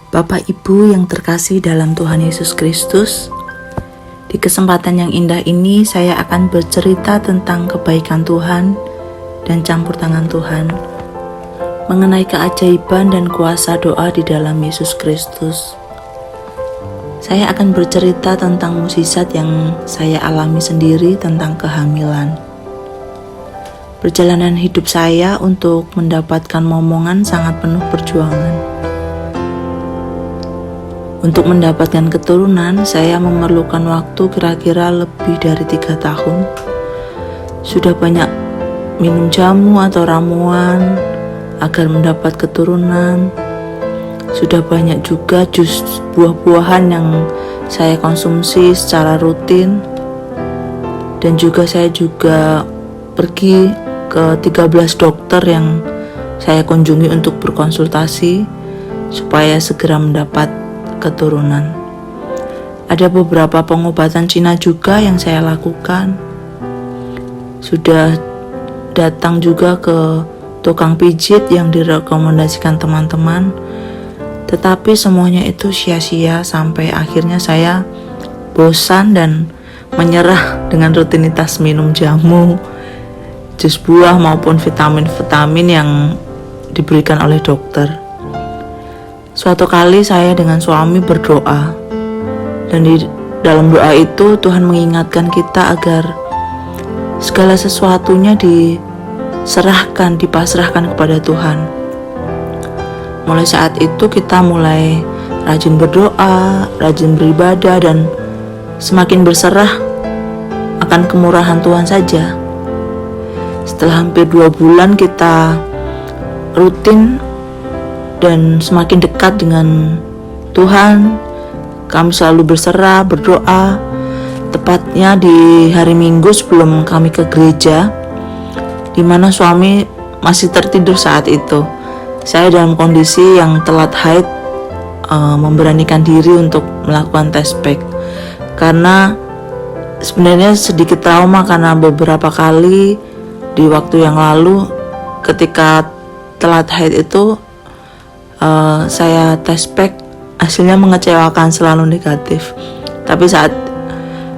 Bapak Ibu yang terkasih dalam Tuhan Yesus Kristus, di kesempatan yang indah ini saya akan bercerita tentang kebaikan Tuhan dan campur tangan Tuhan, mengenai keajaiban dan kuasa doa di dalam Yesus Kristus. Saya akan bercerita tentang mukjizat yang saya alami sendiri tentang kehamilan. Perjalanan hidup saya untuk mendapatkan momongan sangat penuh perjuangan. Untuk mendapatkan keturunan, saya memerlukan waktu kira-kira lebih dari 3 tahun. Sudah banyak minum jamu atau ramuan agar mendapat keturunan. Sudah banyak juga jus buah-buahan yang saya konsumsi secara rutin. Dan juga saya pergi ke 13 dokter yang saya kunjungi untuk berkonsultasi supaya segera mendapat keturunan. Ada beberapa pengobatan Cina juga yang saya lakukan. Sudah datang juga ke tukang pijit yang direkomendasikan teman-teman, tetapi semuanya itu sia-sia sampai akhirnya saya bosan dan menyerah dengan rutinitas minum jamu, jus buah maupun vitamin-vitamin yang diberikan oleh dokter. Suatu kali saya dengan suami berdoa, dan di dalam doa itu Tuhan mengingatkan kita agar segala sesuatunya dipasrahkan kepada Tuhan. Mulai saat itu kita mulai rajin berdoa, rajin beribadah, dan semakin berserah akan kemurahan Tuhan saja. Setelah hampir 2 bulan kita rutin dan semakin dekat dengan Tuhan, kami selalu berserah, berdoa. Tepatnya di hari Minggu sebelum kami ke gereja, di mana suami masih tertidur saat itu. Saya dalam kondisi yang telat haid, memberanikan diri untuk melakukan tes pack. Karena sebenarnya sedikit trauma karena beberapa kali di waktu yang lalu ketika telat haid itu saya tes pack, hasilnya mengecewakan, selalu negatif. Tapi saat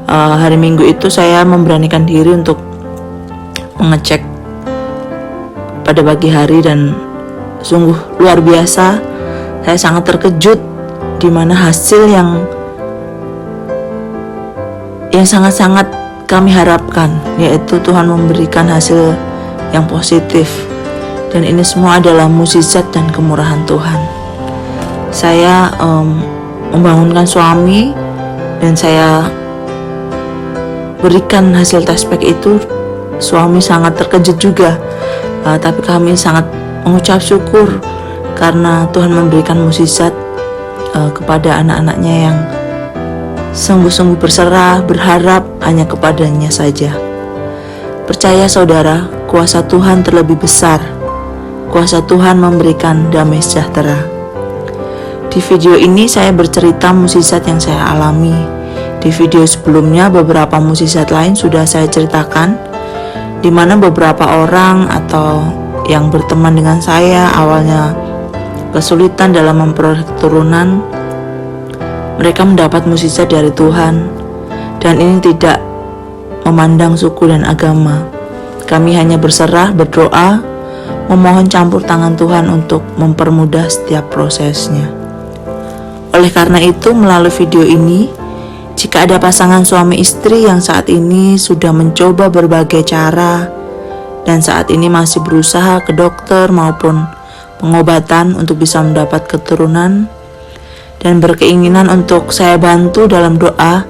hari Minggu itu saya memberanikan diri untuk mengecek pada pagi hari, dan sungguh luar biasa. Saya sangat terkejut di mana hasil yang sangat-sangat kami harapkan, yaitu Tuhan memberikan hasil yang positif. Dan ini semua adalah mukjizat dan kemurahan Tuhan. Saya membangunkan suami dan saya berikan hasil tes pack itu. Suami sangat terkejut juga, tapi kami sangat mengucap syukur karena Tuhan memberikan mukjizat kepada anak-anaknya yang sungguh-sungguh berserah, berharap hanya kepadanya saja. Percaya saudara, kuasa Tuhan terlebih besar. Kuasa Tuhan memberikan damai sejahtera. Di video ini saya bercerita mukjizat yang saya alami. Di video sebelumnya beberapa mukjizat lain sudah saya ceritakan, di mana beberapa orang atau yang berteman dengan saya awalnya kesulitan dalam memperoleh keturunan, mereka mendapat mukjizat dari Tuhan. Dan ini tidak memandang suku dan agama. Kami hanya berserah, berdoa, memohon campur tangan Tuhan untuk mempermudah setiap prosesnya. Oleh karena itu, melalui video ini, jika ada pasangan suami istri yang saat ini sudah mencoba berbagai cara dan saat ini masih berusaha ke dokter maupun pengobatan untuk bisa mendapat keturunan dan berkeinginan untuk saya bantu dalam doa,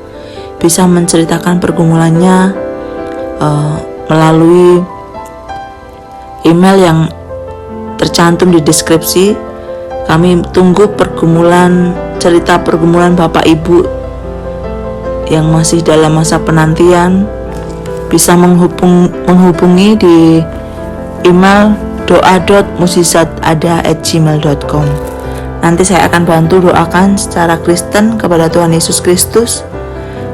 bisa menceritakan pergumulannya melalui email yang tercantum di deskripsi. Kami tunggu cerita pergumulan Bapak Ibu yang masih dalam masa penantian. Bisa menghubungi di email doa.mukjizatada@gmail.com. Nanti saya akan bantu doakan secara Kristen kepada Tuhan Yesus Kristus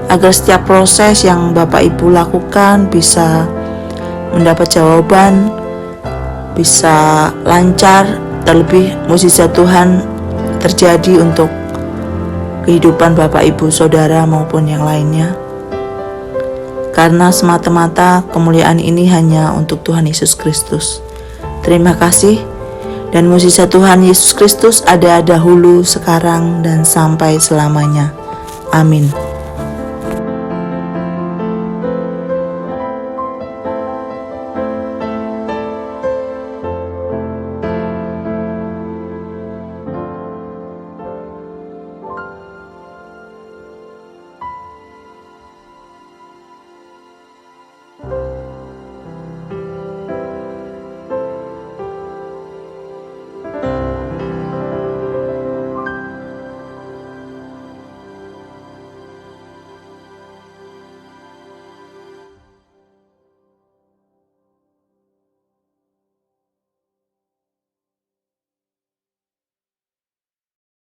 agar setiap proses yang Bapak Ibu lakukan bisa mendapat jawaban, bisa lancar, terlebih mukjizat Tuhan terjadi untuk kehidupan Bapak, Ibu, Saudara maupun yang lainnya. Karena semata-mata kemuliaan ini hanya untuk Tuhan Yesus Kristus. Terima kasih, dan mujizat Tuhan Yesus Kristus ada dahulu, sekarang, dan sampai selamanya. Amin.